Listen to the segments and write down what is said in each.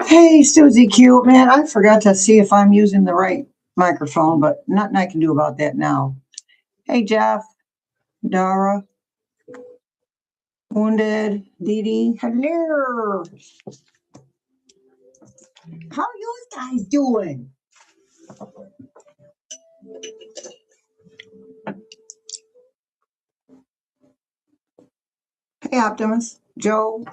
Hey, Susie Q, man, I forgot to see if I'm using the right microphone, but nothing I can do about that now. Hey, Jeff, Dara, Wounded, Dee Dee, hello. How are you guys doing? Hey, Optimus, Joe.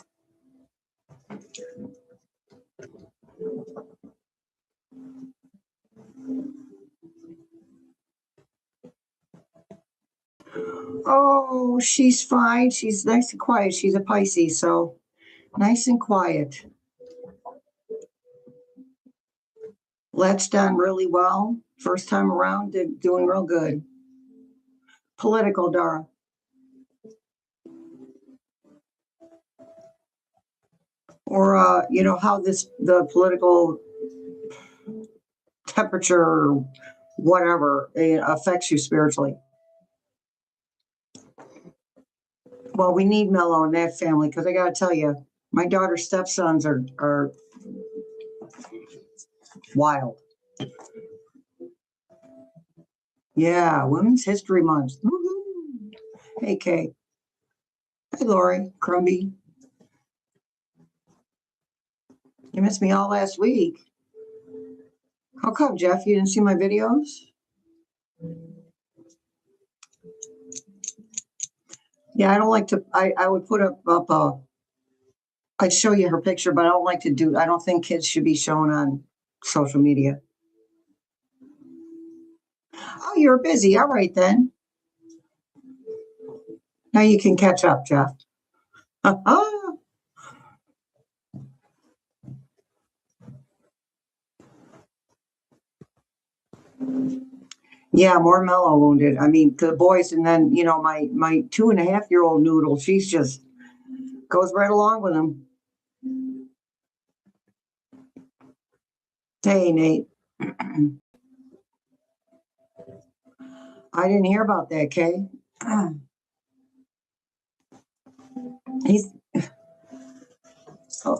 Oh, she's fine. She's nice and quiet. She's a Pisces, so nice and quiet. Latched on really well. First time around, doing real good. Political, Dara. Or, you know, how the political temperature or whatever affects you spiritually. Well, we need Mellow in that family, because I got to tell you, my daughter's stepsons are wild. Yeah, Women's History Month. Woo-hoo. Hey, Kay. Hey, Lori, Crumby. You missed me all last week. How come, Jeff? You didn't see my videos? Yeah, I don't like to. I would put up I'd show you her picture, but I don't like to do. I don't think kids should be shown on social media. Oh, you're busy. All right then. Now you can catch up, Jeff. Yeah, more Mellow Wounded. I mean, the boys, and then you know my 2.5-year-old Noodle. She's just goes right along with them. Hey, Nate. I didn't hear about that, Kay.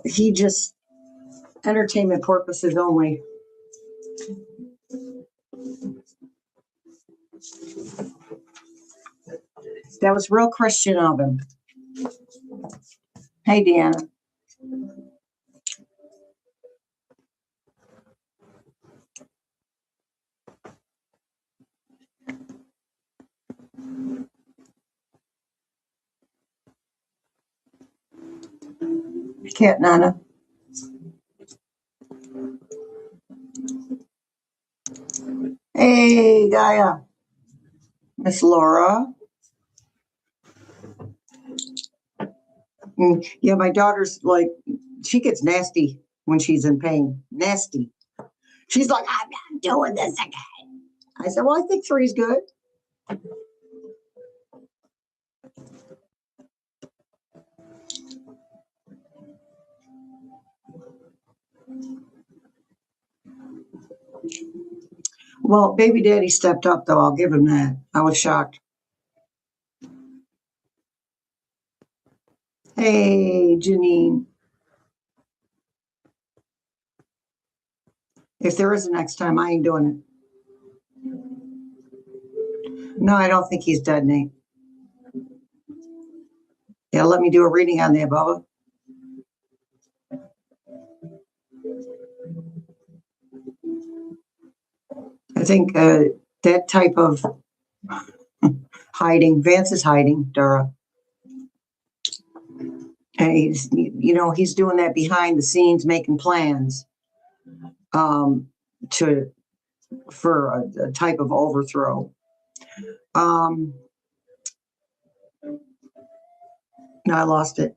He just entertainment purposes only. That was real Christian of him. Hey, Deanna. Cat Nana. Hey, Gaia. Miss Laura. Yeah, my daughter's like, she gets nasty when she's in pain. Nasty. She's like, I'm not doing this again. I said, well, I think 3's good. Well, baby daddy stepped up, though. I'll give him that. I was shocked. Hey, Janine. If there is a next time, I ain't doing it. No, I don't think he's dead, Nate. Yeah, let me do a reading on that, Bubba. I think that type of hiding, Vance is hiding, Dara. And he's, you know, he's doing that behind the scenes, making plans for a type of overthrow. No, I lost it.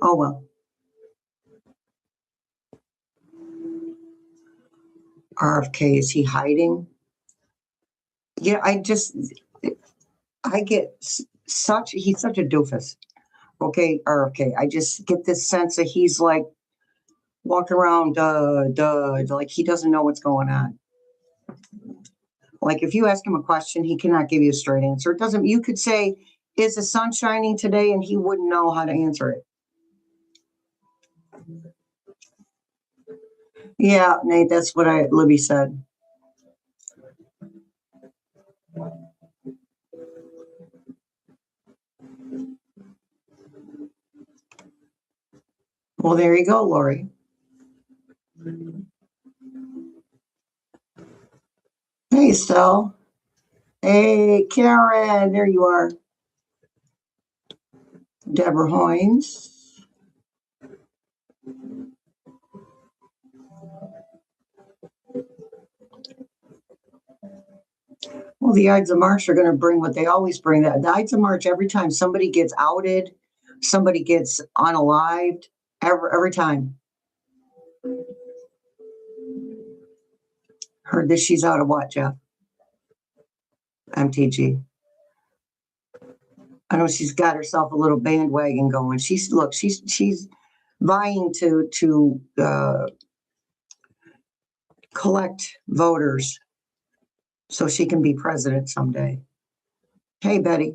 Oh, well. RFK, is he hiding? Yeah, I get he's such a doofus. Okay, RFK. I just get this sense that he's like walking around, like he doesn't know what's going on. Like if you ask him a question, he cannot give you a straight answer. It doesn't, you could say, is the sun shining today? And he wouldn't know how to answer it. Yeah, Nate, that's what Libby said. Well, there you go, Lori. Hey, Stell. Hey, Karen, there you are. Deborah Hoynes. Well, the Ides of March are going to bring what they always bring. The Ides of March, every time somebody gets outed, somebody gets unalived, every time. Heard that she's out of what, Jeff? MTG. I know she's got herself a little bandwagon going. She's vying to collect voters so she can be president someday. Hey, Betty.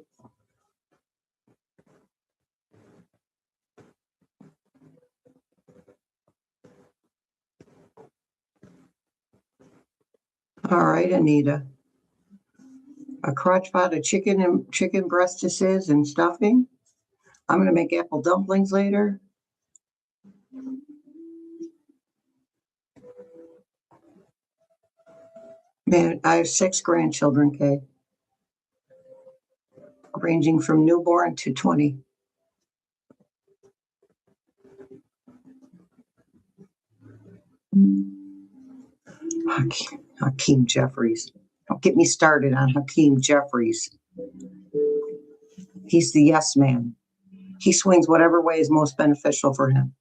All right, Anita. A crotch pot of chicken and chicken breastises and stuffing. I'm going to make apple dumplings later. Man, I have 6 grandchildren, Kay, ranging from newborn to 20. Hakeem Jeffries. Don't get me started on Hakeem Jeffries. He's the yes man. He swings whatever way is most beneficial for him.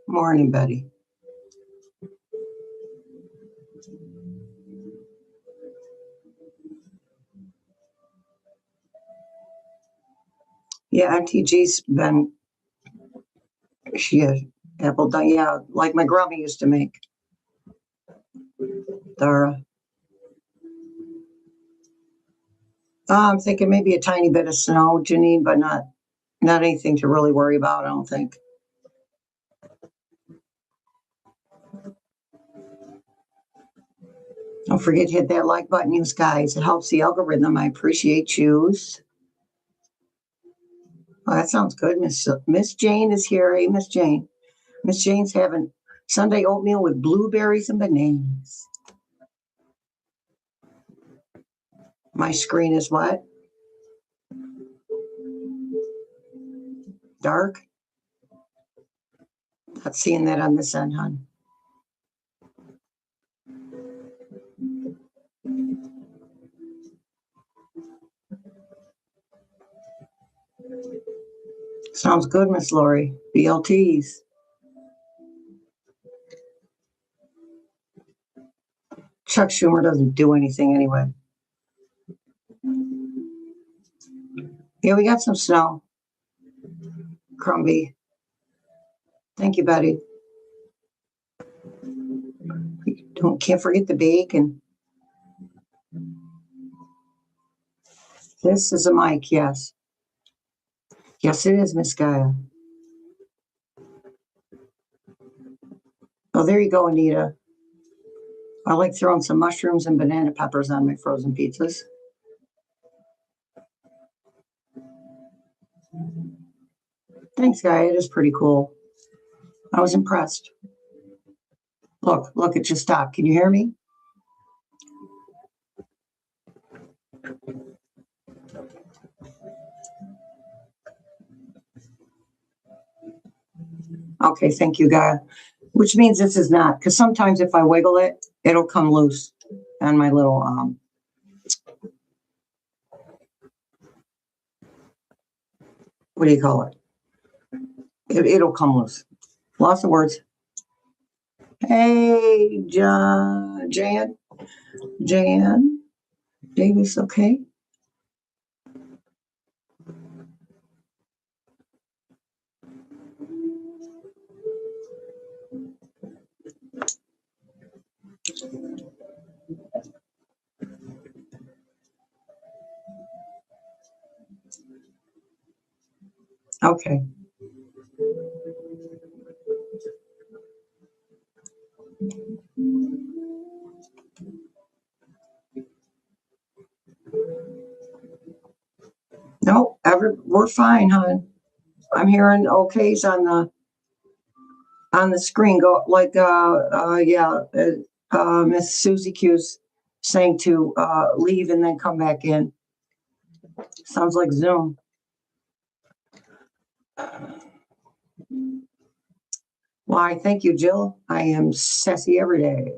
Morning, Betty. Yeah, MTG's been, apple done, yeah, like my grandma used to make. Dara. I'm thinking maybe a tiny bit of snow, Janine, but not anything to really worry about, I don't think. Don't forget to hit that like button, you guys. It helps the algorithm. I appreciate yous. Oh, that sounds good. Miss Jane is here. Hey, Miss Jane. Miss Jane's having Sunday oatmeal with blueberries and bananas. My screen is what? Dark? Not seeing that on this end, hon. Sounds good, Miss Lori. BLTs. Chuck Schumer doesn't do anything anyway. Yeah, we got some snow. Crumby. Thank you, Betty. Can't forget the bacon. This is a mic, yes. Yes, it is, Miss Gaia. Oh, there you go, Anita. I like throwing some mushrooms and banana peppers on my frozen pizzas. Thanks, Gaia. It is pretty cool. I was impressed. Look, it just stopped. Can you hear me? Okay, thank you, Gaia. Which means this is not, because sometimes if I wiggle it, it'll come loose on my little what do you call it? It'll come loose. Lots of words. Hey, Jan Davis, okay? Okay. No, we're fine, hon. I'm hearing okays on the screen. Go like Miss Susie Q's saying to leave and then come back in. Sounds like Zoom. Why, thank you, Jill. I am sassy every day.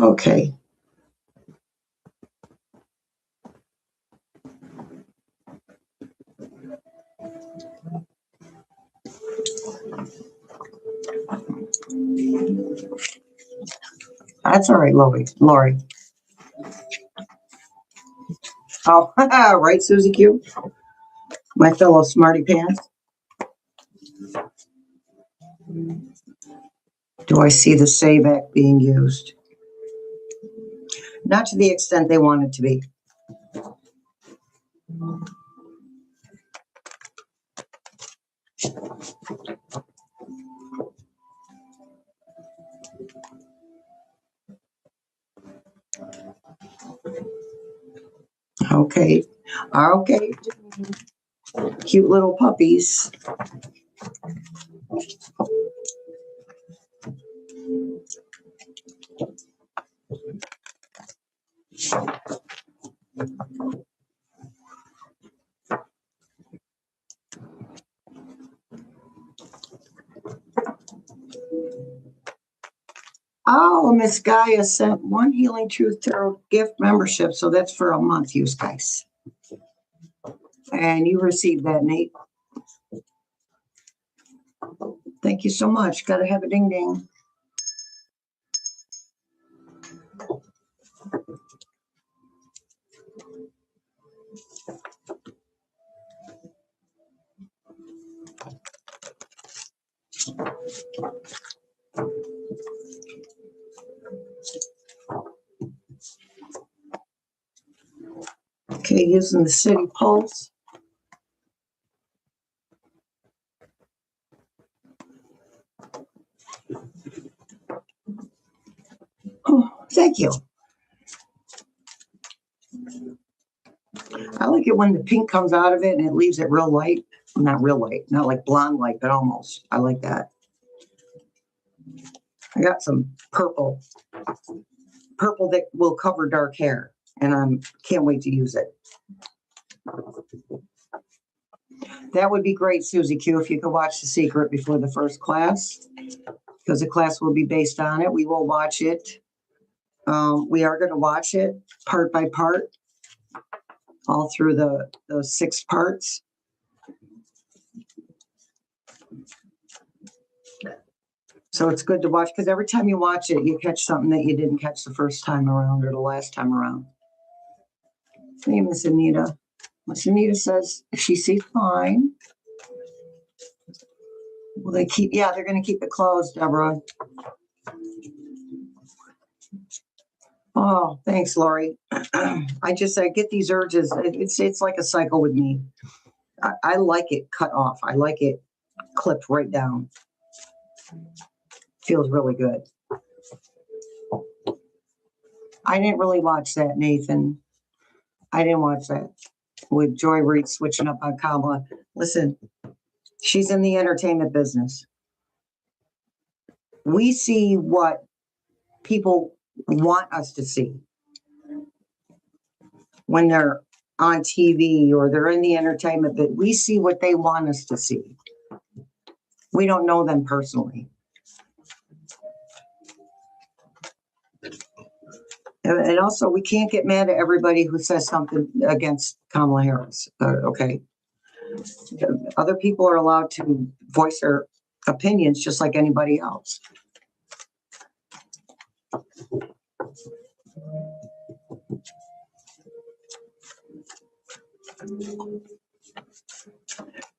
Okay. That's all right, Lori. Oh, right, Susie Q? My fellow smarty pants. Do I see the save act being used? Not to the extent they want it to be. Okay. Okay. Cute little puppies. Oh, Miss Gaia sent one Healing Truth Tarot gift membership, so that's for a month use, guys. And you received that, Nate. Thank you so much. Gotta have a ding ding. Okay, using the City Pulse. Oh, thank you. I like it when the pink comes out of it and it leaves it real light. Not real light, not like blonde light, but almost. I like that. I got some purple that will cover dark hair, and I can't wait to use it. That would be great, Susie Q, if you could watch The Secret before the first class, because the class will be based on it. We will watch it. We are going to watch it part by part, all through those 6 parts. So it's good to watch, because every time you watch it, you catch something that you didn't catch the first time around or the last time around. Hey, Miss Anita. Miss Anita says she sees fine. Will they keep? Yeah, they're going to keep it closed, Deborah. Oh, thanks, Lori. I get these urges. It's like a cycle with me. I like it cut off. I like it clipped right down. Feels really good. I didn't really watch that, Nathan. I didn't watch that with Joy Reid switching up on Kamala. Listen, she's in the entertainment business. We see what people want us to see when they're on TV or they're in the entertainment, that we see what they want us to see. We don't know them personally. And also, we can't get mad at everybody who says something against Kamala Harris. Okay. Other people are allowed to voice their opinions just like anybody else.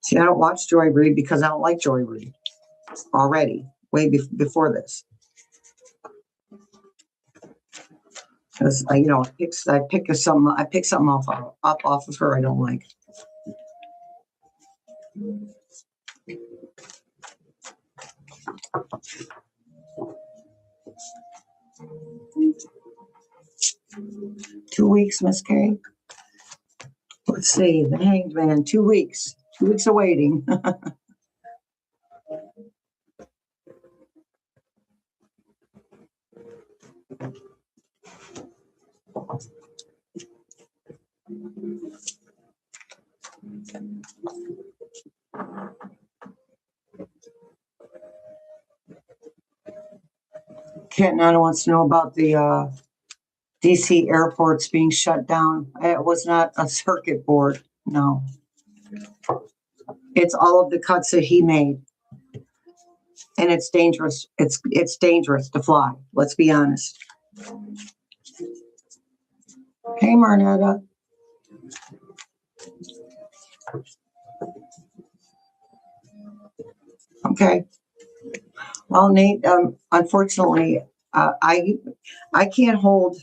See, I don't watch Joy Reid because I don't like Joy Reid already, way before this. Because I pick something off of her I don't like. Two weeks, Miss K. Let's see, the Hanged Man, 2 weeks. 2 weeks of waiting. Cat Nana wants to know about the DC airports being shut down. It was not a circuit board, no. It's all of the cuts that he made. And it's dangerous. It's dangerous to fly. Let's be honest. Hey, Marnetta. Okay. Well, Nate, unfortunately, I can't hold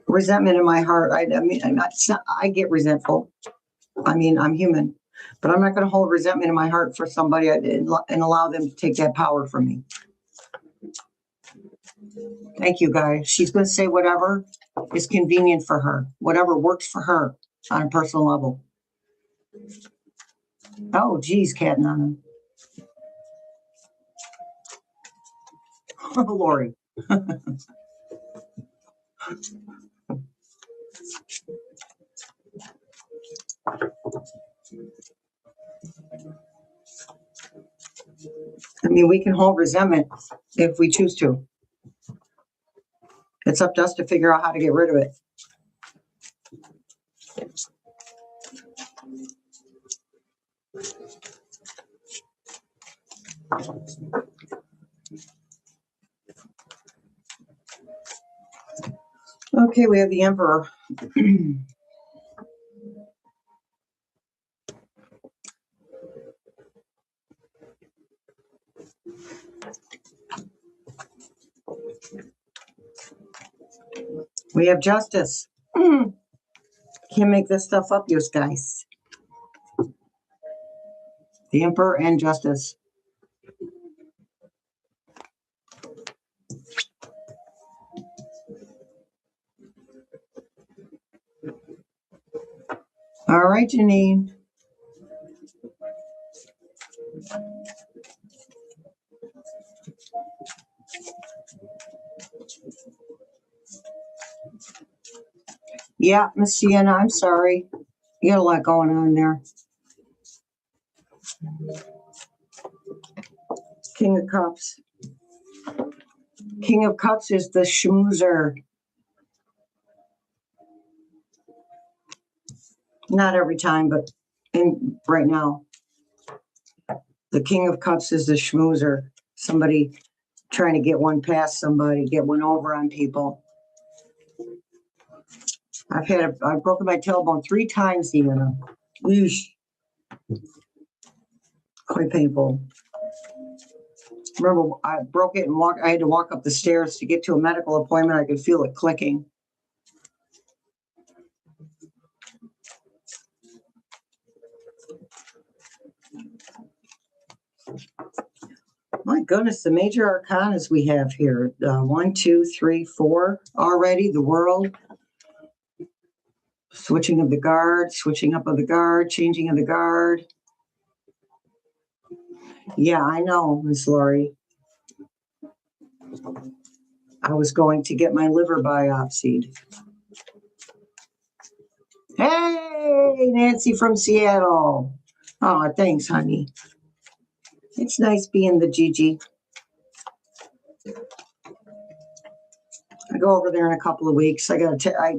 resentment in my heart. I get resentful. I mean, I'm human, but I'm not going to hold resentment in my heart for somebody and allow them to take that power from me. Thank you, guys. She's going to say whatever is convenient for her, whatever works for her on a personal level. Oh, geez, Cat Nana. Lori. I mean, we can hold resentment if we choose to. It's up to us to figure out how to get rid of it. Okay, we have the Emperor. We have Justice. Can't make this stuff up, you guys. The Emperor and Justice. All right, Janine. Yeah, Miss Sienna, I'm sorry. You got a lot going on there. King of Cups. King of Cups is the schmoozer. Not every time, but right now. The King of Cups is the schmoozer. Somebody trying to get one past somebody, get one over on people. I've broken my tailbone 3 times, Sienna. Eesh. Quite painful. Remember, I broke it and I had to walk up the stairs to get to a medical appointment. I could feel it clicking. My goodness, the major arcanas we have here. 1, 2, 3, 4 already. The World. Switching of the guard, switching up of the guard, changing of the guard. Yeah, I know, Miss Lori. I was going to get my liver biopsied. Hey, Nancy from Seattle. Oh, thanks, honey. It's nice being the Gigi. I go over there in a couple of weeks. I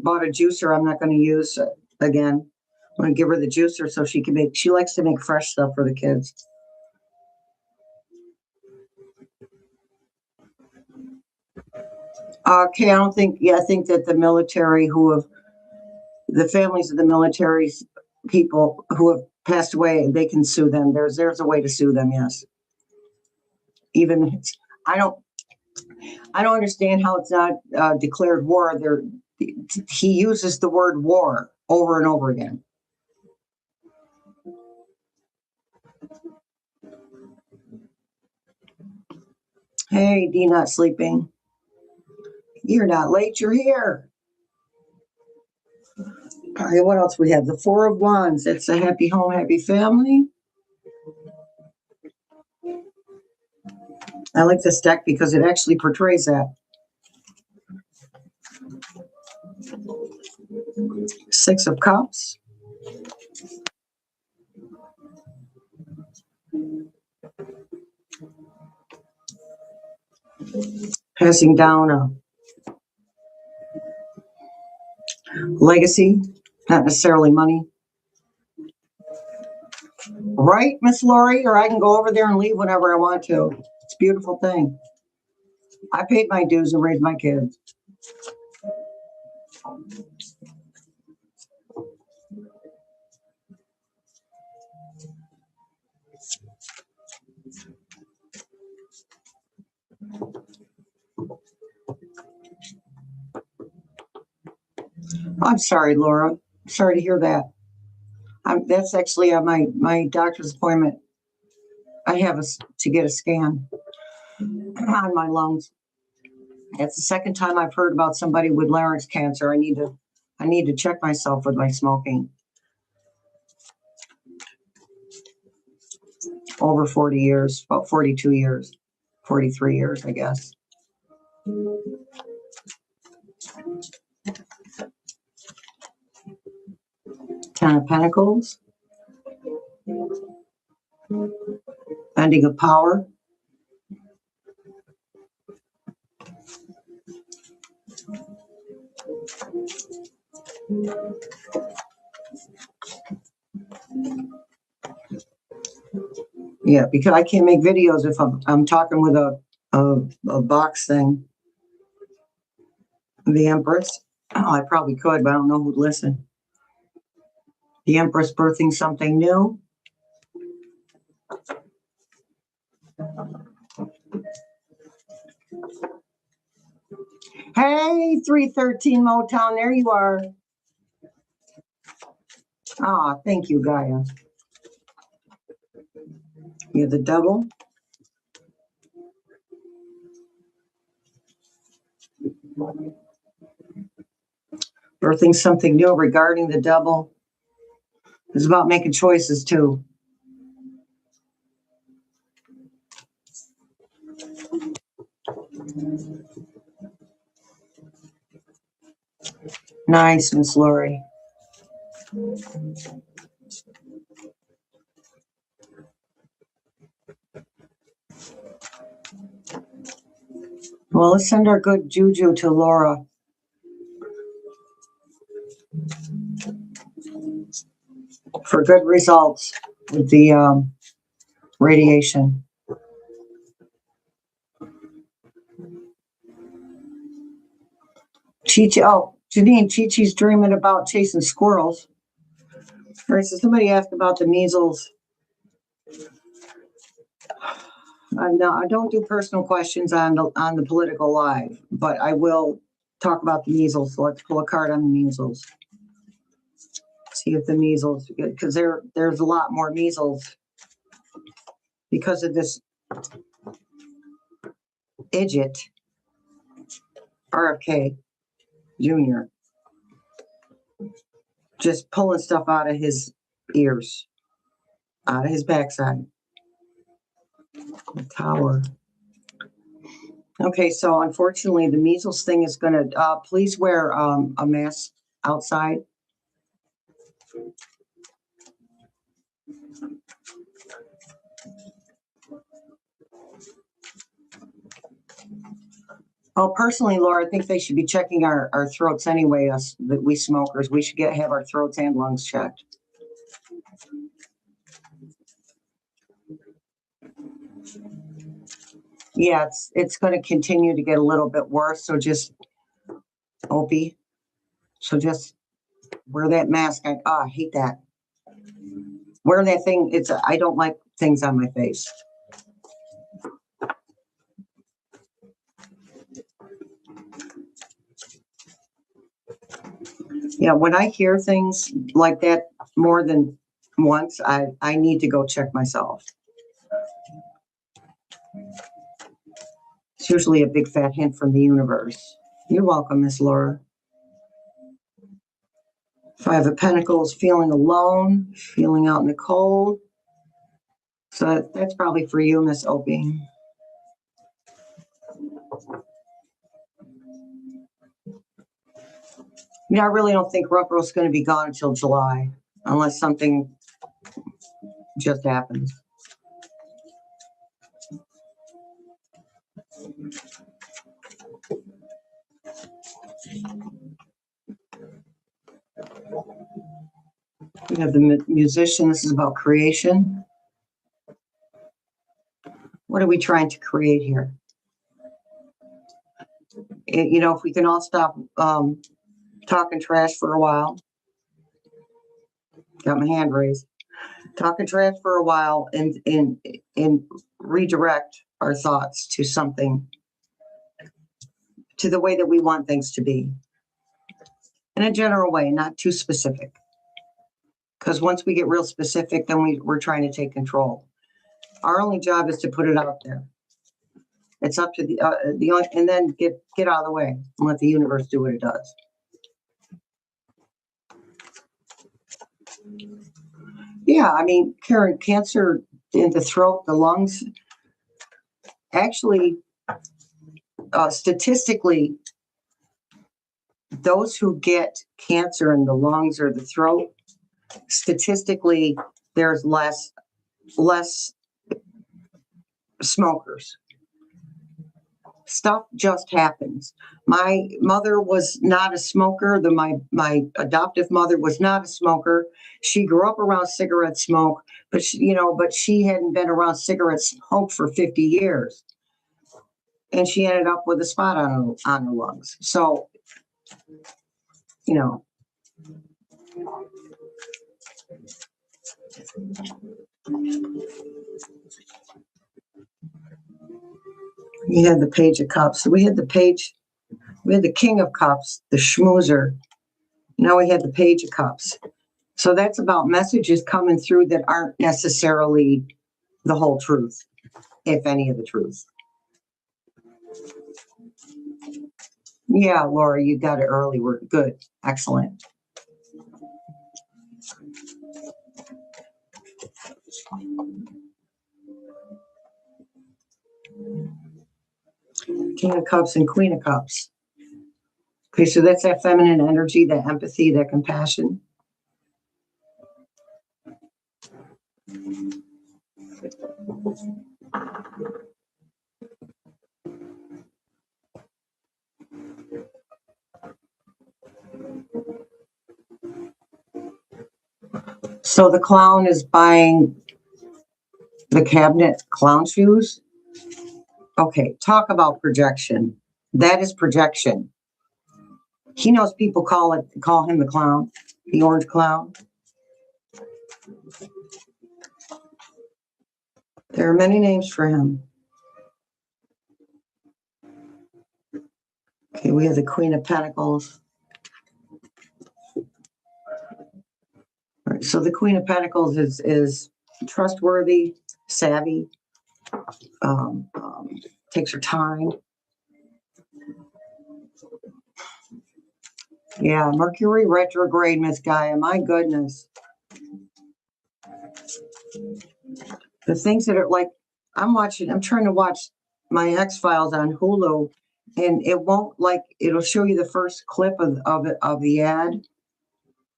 bought a juicer I'm not going to use again. I'm going to give her the juicer so she can make, she likes to make fresh stuff for the kids. Okay, I don't think, I think that the military the families of the military people who have passed away, they can sue them. There's a way to sue them, yes. Even, I don't understand how it's not declared war. He uses the word war over and over again. Hey, D, not sleeping. You're not late, you're here. All right, what else we have? The Four of Wands. It's a happy home, happy family. I like this deck because it actually portrays that. Six of Cups. Passing down a legacy, not necessarily money. Right, Miss Lori? Or I can go over there and leave whenever I want to. It's a beautiful thing. I paid my dues and raised my kids. I'm sorry, Laura. Sorry to hear that. That's actually on my doctor's appointment. I have to get a scan on my lungs. It's the second time I've heard about somebody with larynx cancer. I need to check myself with my smoking. Over 40 years, about 42 years, 43 years, I guess. Ten of Pentacles. Ending of power. Yeah, because I can't make videos if I'm talking with a box thing. The Empress. Oh, I probably could, but I don't know who'd listen. The Empress birthing something new. Hey, 313 Motown, there you are. Ah, thank you, Gaia. You're the Devil. Birthing something new regarding the Devil. It's about making choices too. Nice, Miss Lori. Well, let's send our good juju to Laura. For good results with the radiation. Janine, Chi-Chi's dreaming about chasing squirrels. All right, so somebody asked about the measles. No, I don't do personal questions on the political live, but I will talk about the measles. So let's pull a card on the measles. See if the measles, because there's a lot more measles because of this idiot, RFK Jr. just pulling stuff out of his ears, out of his backside. The Tower. Okay, so unfortunately, the measles thing is going to, please wear a mask outside. Oh, personally, Laura, I think they should be checking our throats anyway, us, that we smokers. We should have our throats and lungs checked. Yeah, it's going to continue to get a little bit worse. So just, Opie, so just wear that mask. I hate that. Wear that thing. I don't like things on my face. Yeah, when I hear things like that more than once, I need to go check myself. It's usually a big fat hint from the universe. You're welcome, Miss Laura. Five of Pentacles, feeling alone, feeling out in the cold. So that's probably for you, Miss Opie. Yeah, I really don't think Ruffro's going to be gone until July, unless something just happens. We have the musician. This is about creation. What are we trying to create here? You know, if we can all stop talking trash for a while. Got my hand raised. Talking trash for a while and redirect our thoughts to something, to the way that we want things to be. In a general way, not too specific. Because once we get real specific, then we're trying to take control. Our only job is to put it out there. It's up to and then get out of the way and let the universe do what it does. Yeah, I mean, Karen, cancer in the throat, the lungs, actually, statistically, those who get cancer in the lungs or the throat, statistically, there's less smokers. Stuff just happens. My mother was not a smoker. My adoptive mother was not a smoker. She grew up around cigarette smoke, but she hadn't been around cigarette smoke for 50 years, and she ended up with a spot on her lungs. So, you know. We had the Page of Cups. We had the King of Cups, the schmoozer. Now we had the Page of Cups. So that's about messages coming through that aren't necessarily the whole truth, if any of the truth. Yeah, Laura, you got it early. We're good. Excellent. King of Cups and Queen of Cups. Okay, so that's that feminine energy, that empathy, that compassion. So the clown is buying the cabinet clown shoes. Okay, talk about projection. That is projection. He knows people call him the clown, the orange clown. There are many names for him. Okay, we have the Queen of Pentacles. All right, so the Queen of Pentacles is trustworthy, savvy, takes her time. Yeah, Mercury retrograde, Miss Gaia. My goodness. The things that are like, I'm trying to watch my X-Files on Hulu, and it won't, like, it'll show you the first clip of the ad,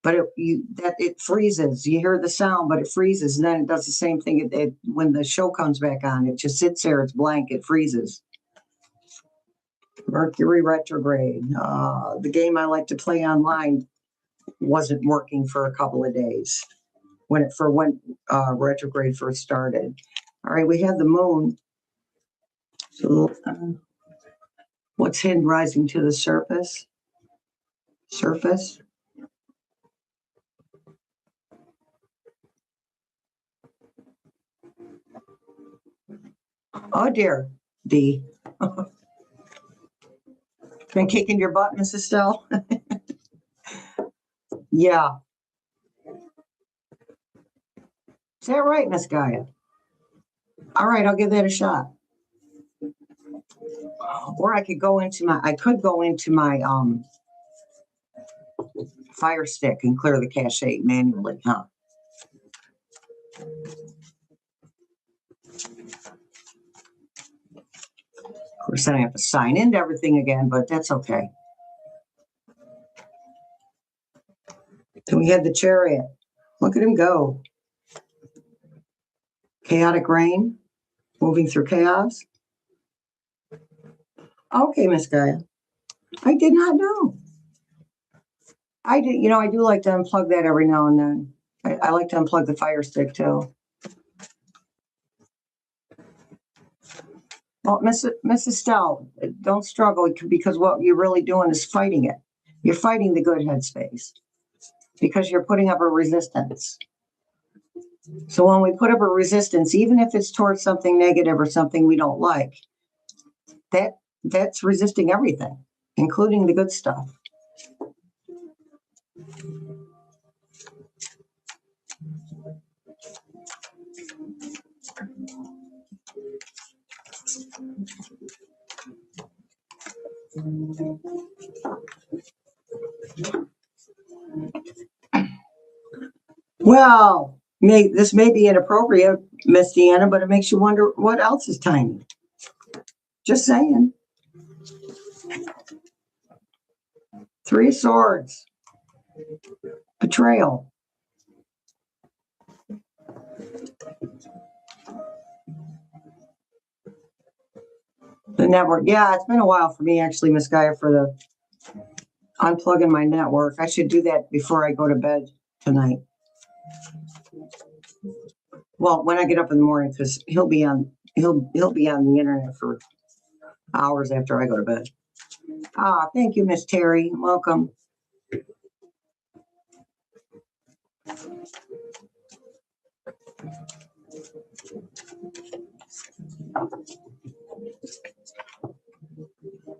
but it freezes. You hear the sound, but it freezes, and then it does the same thing. When the show comes back on, it just sits there. It's blank. It freezes. Mercury retrograde. The game I like to play online wasn't working for a couple of days when retrograde first started. All right, we have the moon. So, what's hidden rising to the surface? Oh dear, D. Been kicking your butt, Mrs. Stell? Yeah. Is that right, Miss Gaia? All right, I'll give that a shot. Or I could go into my Fire Stick and clear the cache manually, huh? Of course, then I have to sign into everything again, but that's okay. Then we have the Chariot. Look at him go. Chaotic rain, moving through chaos. Okay, Miss Gaia. I did not know. I do like to unplug that every now and then. I like to unplug the Fire Stick too. Well, Mrs. Stell, don't struggle, because what you're really doing is fighting it. You're fighting the good headspace because you're putting up a resistance. So when we put up a resistance, even if it's towards something negative or something we don't like, that's resisting everything, including the good stuff. Well, this may be inappropriate, Miss Deanna, but it makes you wonder what else is tiny. Just saying. 3 of Swords. Betrayal. The network. Yeah, it's been a while for me, actually, Miss Gaia, for the unplugging my network. I should do that before I go to bed tonight. Well, when I get up in the morning, because he'll be on the internet for hours after I go to bed. Thank you, Miss Terry. Welcome.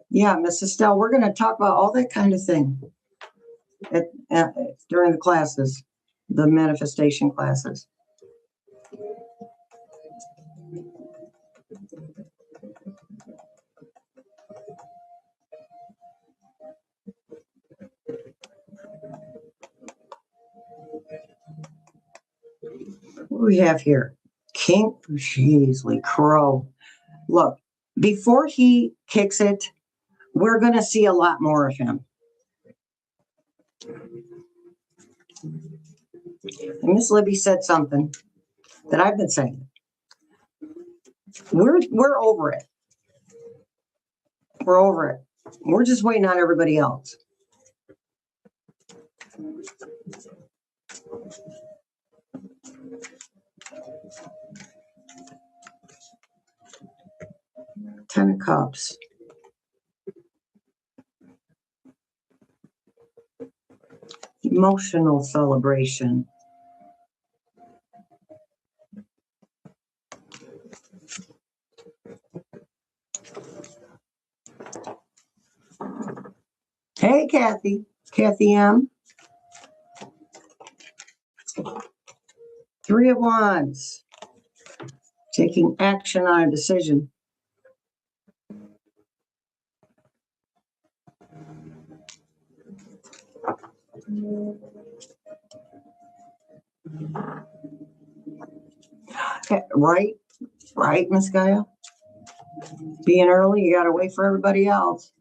Yeah, Mrs. Estelle, we're going to talk about all that kind of thing during the classes, the manifestation classes. What do we have here? King, Jeezly Crow. Look, before he kicks it, we're going to see a lot more of him. And Miss Libby said something that I've been saying. We're over it. We're over it. We're just waiting on everybody else. Ten of Cups. Emotional celebration. Hey, Kathy M. 3 of Wands. Taking action on a decision. Right, Miss Gaia? Being early, you gotta wait for everybody else.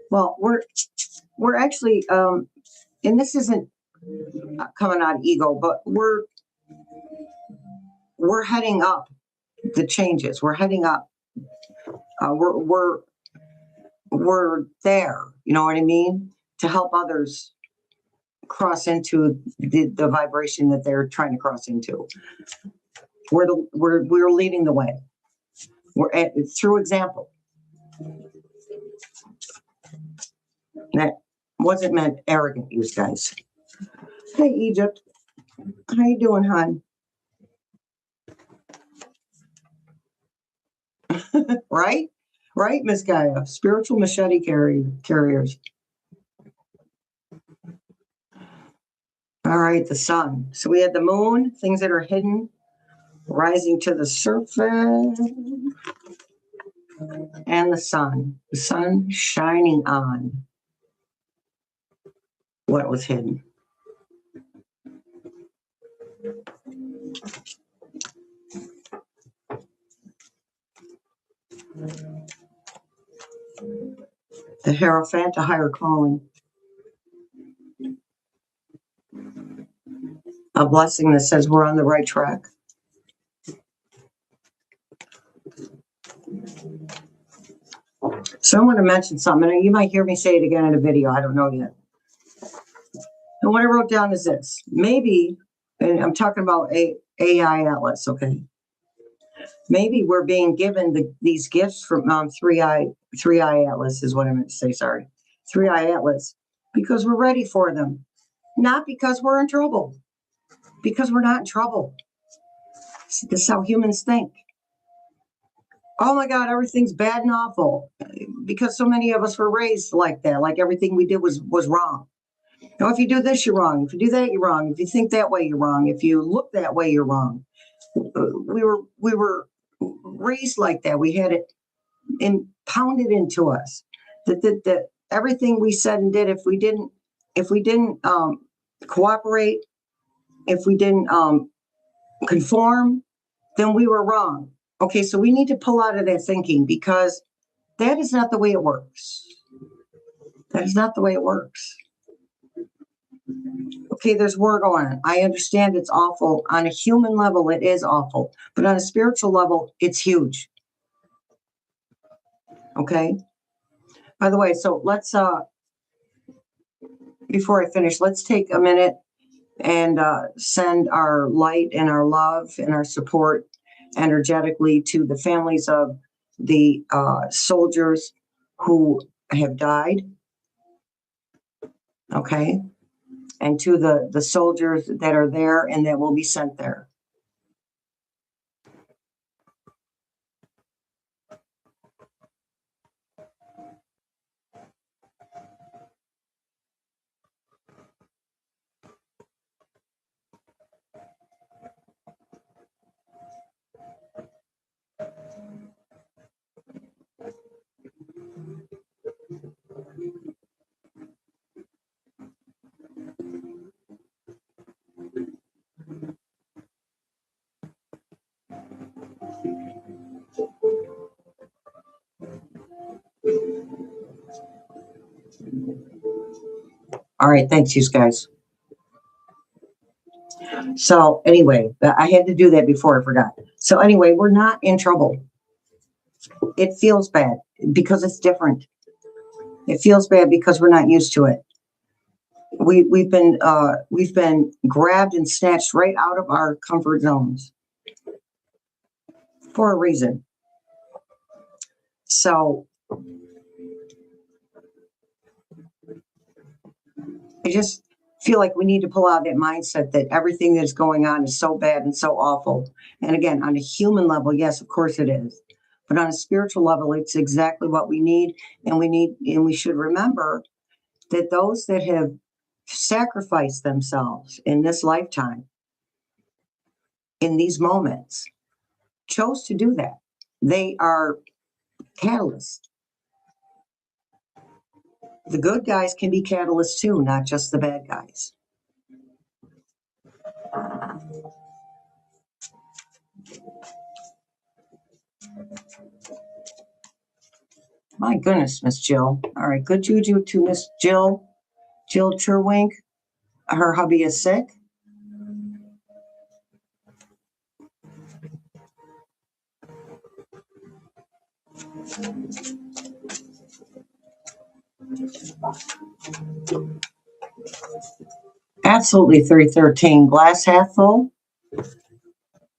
Well, we're actually, and this isn't coming out of ego, but we're heading up the changes. We're heading up. We're there. You know what I mean? To help others cross into the vibration that they're trying to cross into. We're leading the way. Through example. That wasn't meant arrogant, you guys. Hey, Egypt. How you doing, hon? Right? Right, Miss Gaia? Spiritual machete carriers. All right, the sun. So we had the moon, things that are hidden, rising to the surface, and the sun shining on what was hidden. The Hierophant, a higher calling. A blessing that says we're on the right track. So I want to mention something, and you might hear me say it again in a video. I don't know yet. And what I wrote down is this. Maybe, and I'm talking about AI Atlas, okay? Maybe we're being given these gifts from 3i Atlas is what I meant to say, sorry. 3i Atlas, because we're ready for them. Not because we're in trouble. Because we're not in trouble. This is how humans think. Oh my God, everything's bad and awful. Because so many of us were raised like that, like everything we did was wrong. Now, if you do this, you're wrong. If you do that, you're wrong. If you think that way, you're wrong. If you look that way, you're wrong. We were raised like that. We had it pounded into us that everything we said and did, if we didn't cooperate, if we didn't conform, then we were wrong. Okay, so we need to pull out of that thinking, because that is not the way it works. That is not the way it works. Okay, there's war going on. I understand it's awful. On a human level, it is awful. But on a spiritual level, it's huge. Okay? By the way, so let's, before I finish, let's take a minute and send our light and our love and our support energetically to the families of the soldiers who have died. Okay? And to the soldiers that are there and that will be sent there. All right, thanks, you guys. So anyway, I had to do that before I forgot. So anyway, we're not in trouble. It feels bad because it's different. It feels bad because we're not used to it. We've been grabbed and snatched right out of our comfort zones for a reason. So I just feel like we need to pull out that mindset that everything that's going on is so bad and so awful. And again, on a human level, yes, of course it is. But on a spiritual level, it's exactly what we need. And we should remember that those that have sacrificed themselves in this lifetime, in these moments, chose to do that. They are catalysts. The good guys can be catalysts too, not just the bad guys. My goodness, Miss Jill. All right, good juju to Miss Jill Cherwink. her hubby is sick. Absolutely 313. Glass half full.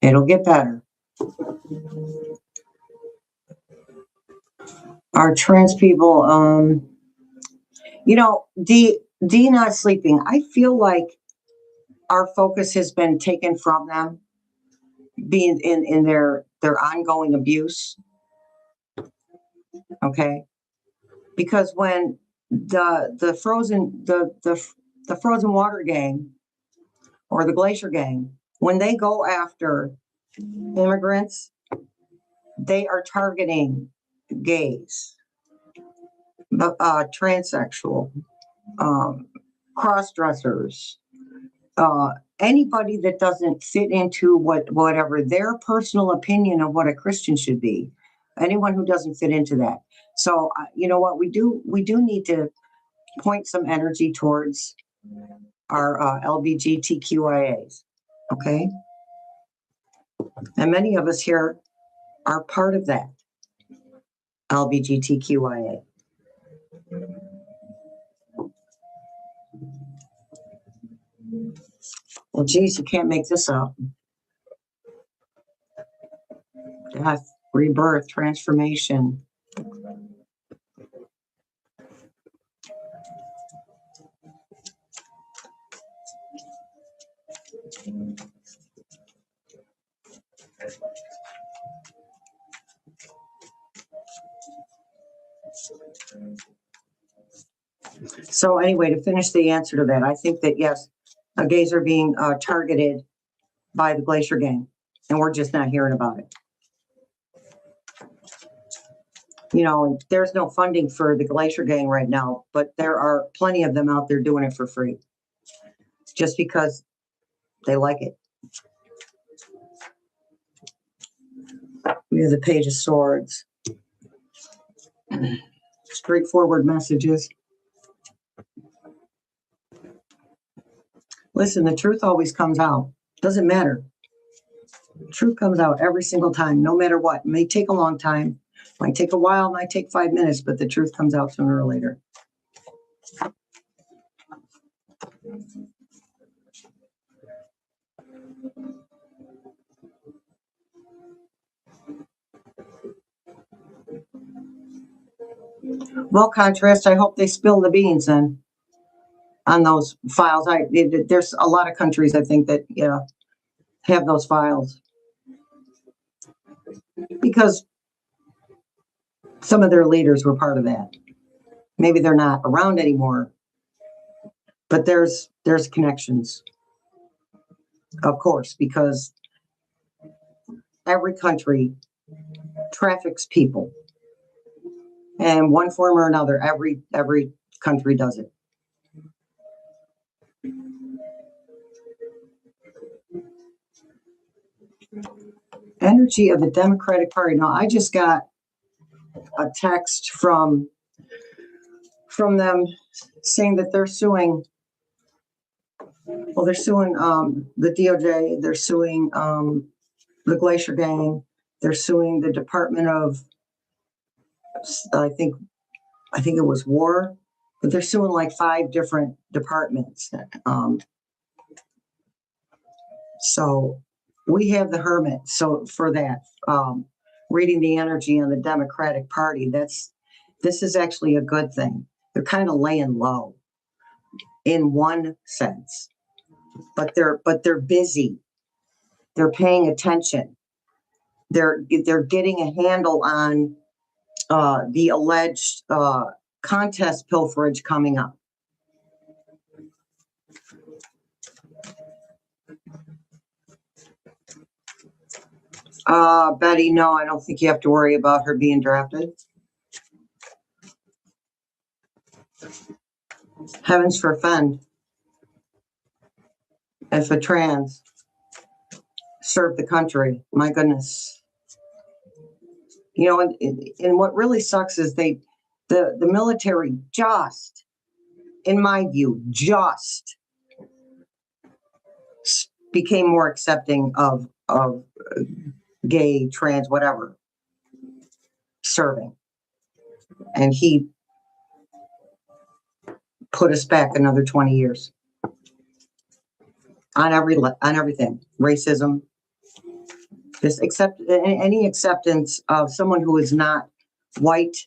It'll get better. Our trans people, you know, D not sleeping. I feel like our focus has been taken from them, being in their ongoing abuse. Okay, because when the frozen water gang or the glacier gang, when they go after immigrants, they are targeting gays, transsexual, cross-dressers, anybody that doesn't fit into whatever their personal opinion of what a Christian should be, anyone who doesn't fit into that. So you know what we do need to point some energy towards our LGBTQIAs, okay? And many of us here are part of that LGBTQIA. Well, geez, you can't make this up. Death, rebirth, transformation. So anyway, to finish the answer to that, I think that yes, gays are being targeted by the Glacier Gang, and we're just not hearing about it. You know, there's no funding for the Glacier Gang right now, but there are plenty of them out there doing it for free, just because they like it. We have the Page of Swords. Straightforward messages. Listen, the truth always comes out. Doesn't matter. Truth comes out every single time, no matter what. It may take a long time, might take a while, might take 5 minutes, but the truth comes out sooner or later. Well, contrast, I hope they spill the beans then on those files. There's a lot of countries, I think, that have those files, because some of their leaders were part of that. Maybe they're not around anymore, but there's connections, of course, because every country traffics people, and one form or another, every country does it. Energy of the Democratic Party. Now, I just got a text from them saying that they're suing. Well, they're suing the DOJ. They're suing the Glacier Gang. They're suing the Department of, I think it was War, but they're suing like 5 different departments. So we have the Hermit. So for that, reading the energy on the Democratic Party, this is actually a good thing. They're kind of laying low in one sense, but they're busy. They're paying attention. They're getting a handle on the alleged contest pilferage coming up. Betty, no, I don't think you have to worry about her being drafted. Heavens forfend. If a trans served the country, my goodness. You know, and what really sucks is the military just, in my view, just became more accepting of gay, trans, whatever, serving. And he put us back another 20 years on everything, racism, just any acceptance of someone who is not white,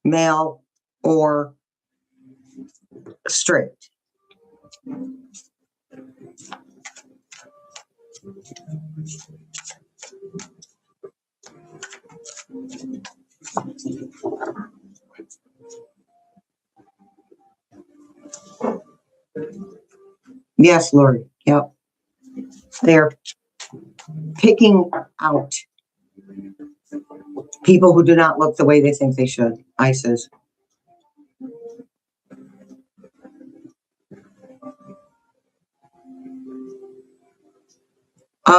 male, or straight. Yes, Lord. Yep. They're picking out people who do not look the way they think they should. ISIS.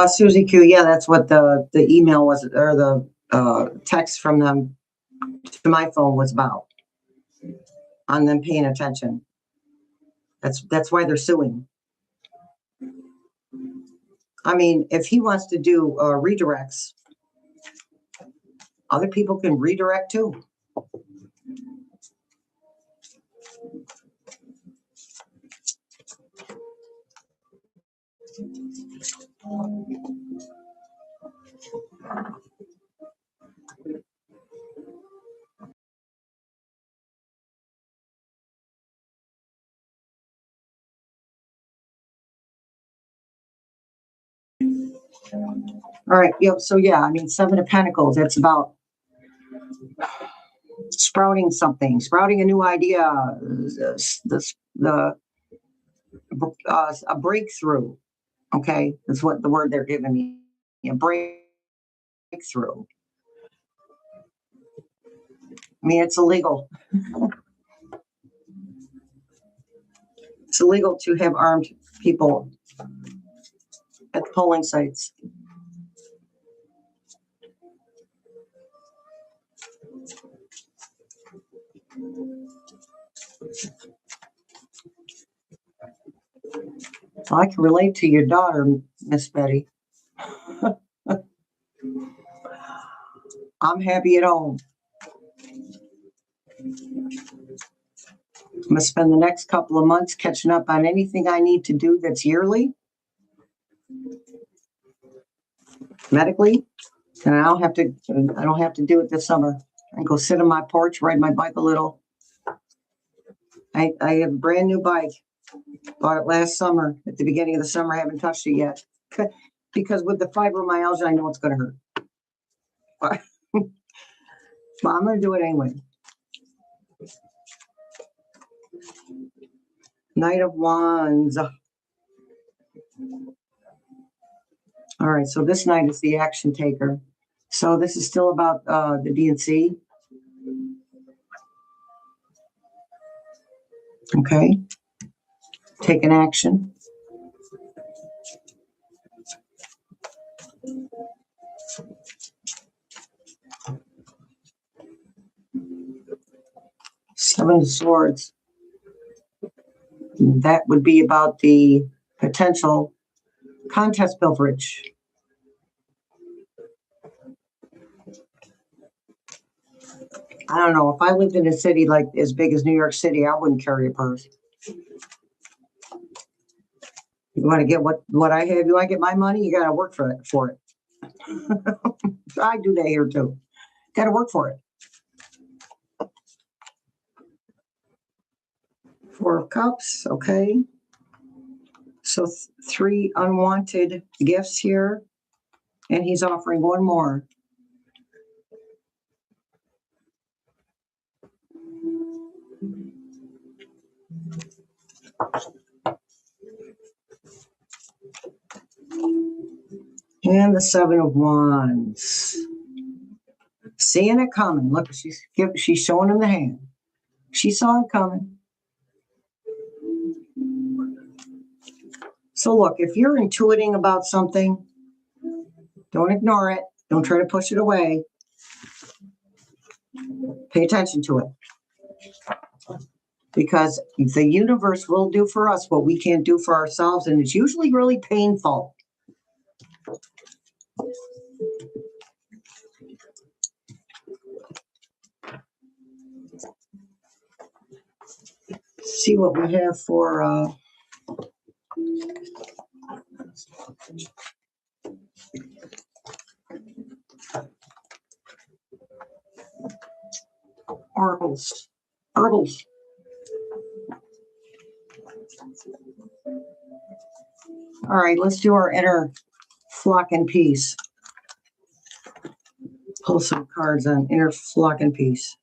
Susie Q. Yeah, that's what the email was, or the text from them to my phone was about. On them paying attention. That's why they're suing. I mean, if he wants to do redirects, other people can redirect too. All right. Yep. So yeah, I mean, Seven of Pentacles. That's about sprouting something, sprouting a new idea, a breakthrough. Okay, that's what the word they're giving me. A breakthrough. I mean, it's illegal. It's illegal to have armed people at the polling sites. Well, I can relate to your daughter, Miss Betty. I'm happy at home. I'm going to spend the next couple of months catching up on anything I need to do that's yearly, medically, and I don't have to do it this summer. I can go sit on my porch, ride my bike a little. I have a brand new bike. Bought it last summer. At the beginning of the summer, I haven't touched it yet. Because with the fibromyalgia, I know it's going to hurt. But I'm going to do it anyway. Knight of Wands. All right, so this knight is the action taker. So this is still about the DNC. Okay. Taking action. Seven of Swords. That would be about the potential contest pilferage. I don't know. If I lived in a city like as big as New York City, I wouldn't carry a purse. You want to get what I have? You want to get my money? You got to work for it. I do that here too. Got to work for it. Four of Cups. Okay. So 3 unwanted gifts here, and he's offering one more. And the Seven of Wands. Seeing it coming. Look, she's showing him the hand. She saw it coming. So look, if you're intuiting about something, don't ignore it. Don't try to push it away. Pay attention to it. Because the universe will do for us what we can't do for ourselves, and it's usually really painful. See what we have for oracles. Oracles. All right, let's do our inner flock and peace. Pull some cards on inner flock and peace.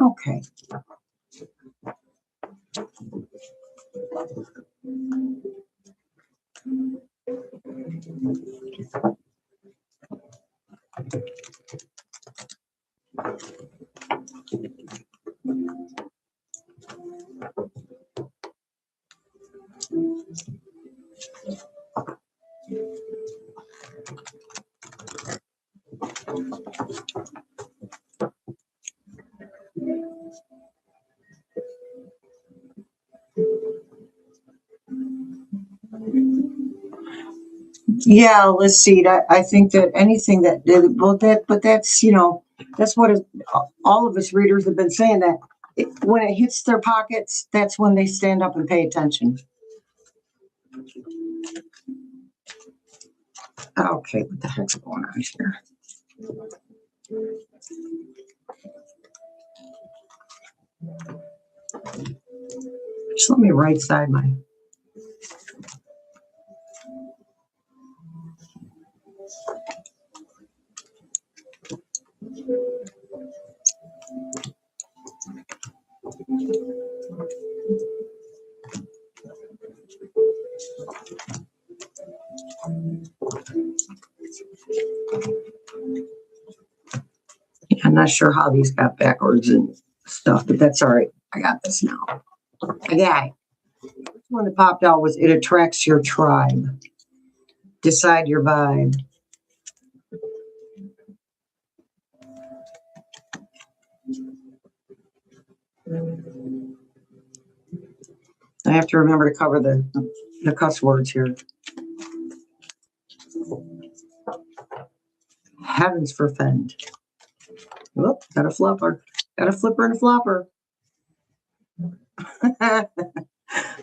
Okay. Yeah, let's see. I think that anything that, well, but that's, you know, that's what all of us readers have been saying, that when it hits their pockets, that's when they stand up and pay attention. Okay, what the heck's going on here? Just let me right side my. I'm not sure how these got backwards and stuff, but that's all right. I got this now. I got it. This one that popped out was it attracts your tribe. Decide your vibe. I have to remember to cover the cuss words here. Heavens forfend. Whoop, got a flopper. Got a flipper and a flopper.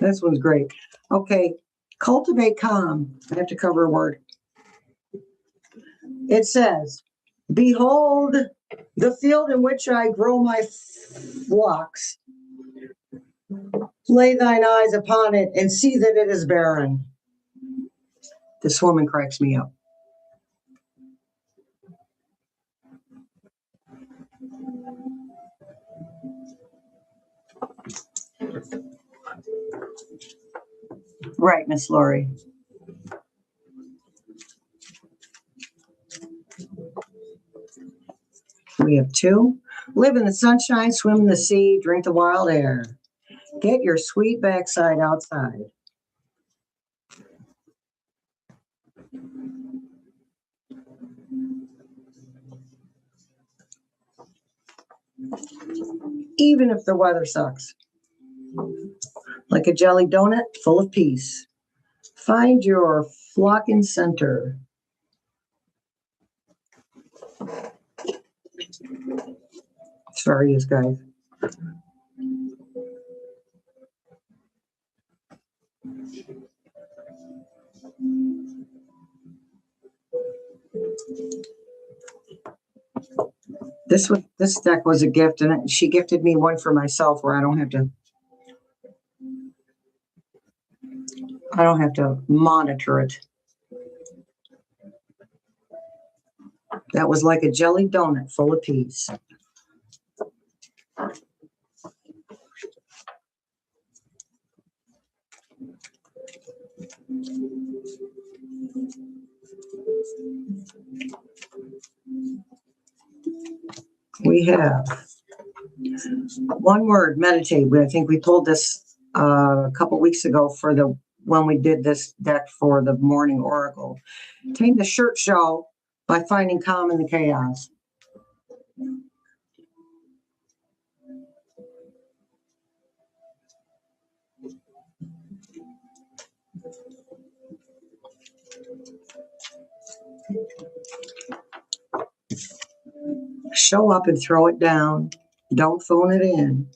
This one's great. Okay, cultivate calm. I have to cover a word. It says, behold the field in which I grow my flocks. Lay thine eyes upon it and see that it is barren. This woman cracks me up. Right, Miss Lori. We have two. Live in the sunshine, swim in the sea, drink the wild air. Get your sweet backside outside. Even if the weather sucks. Like a jelly donut full of peace. Find your flocking center. Sorry, you guys. This deck was a gift, and she gifted me one for myself where I don't have to monitor it. That was like a jelly donut full of peas. We have one word, meditate. I think we told this a couple weeks ago when we did this deck for the morning oracle. Tame the shirt show by finding calm in the chaos. Show up and throw it down. Don't phone it in.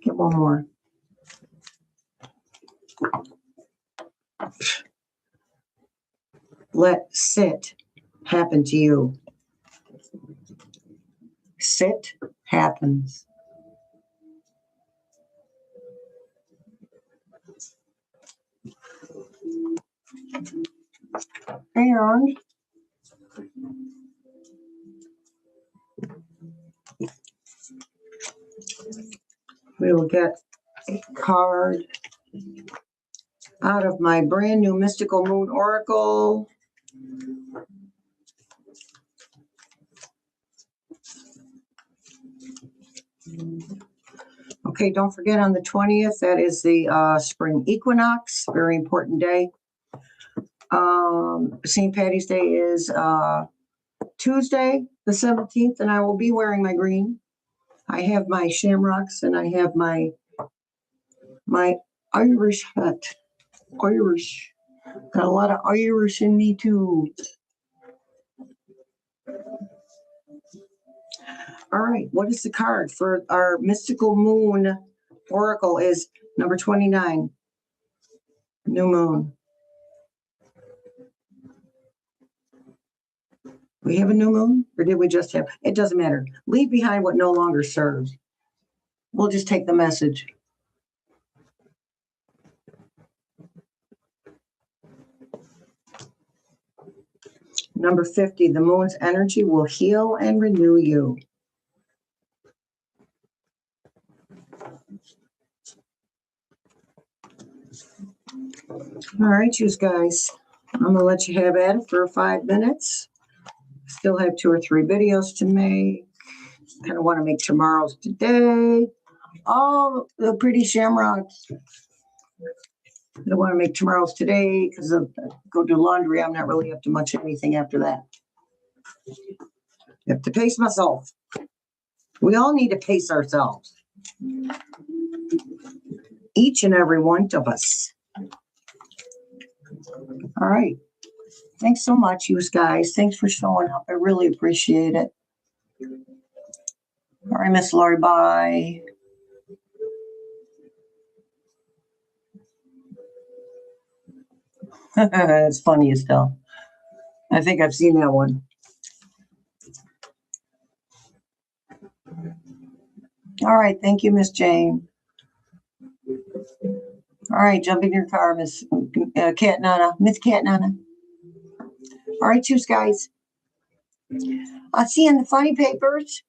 Get one more. Let sit happen to you. Sit happens. And we will get a card out of my brand new Mystical Moon Oracle. Okay, don't forget on the 20th, that is the spring equinox, very important day. St. Patty's Day is Tuesday, the 17th, and I will be wearing my green. I have my shamrocks and I have my Irish hat. Irish. Got a lot of Irish in me too. All right, what is the card for our Mystical Moon Oracle is number 29, New Moon. We have a new moon, or did we just have? It doesn't matter. Leave behind what no longer serves. We'll just take the message. Number 50, the moon's energy will heal and renew you. All right, you guys. I'm going to let you have at it for 5 minutes. Still have 2 or 3 videos to make. Kind of want to make tomorrow's today. Oh, the pretty shamrocks. I don't want to make tomorrow's today because I go do laundry. I'm not really up to much anything after that. I have to pace myself. We all need to pace ourselves. Each and every one of us. All right. Thanks so much, you guys. Thanks for showing up. I really appreciate it. All right, Miss Lori, bye. It's funny as hell. I think I've seen that one. All right, thank you, Miss Jane. All right, jump in your car, Miss Cat Nana. Miss Cat Nana. All right, you guys. I'll see you in the funny papers.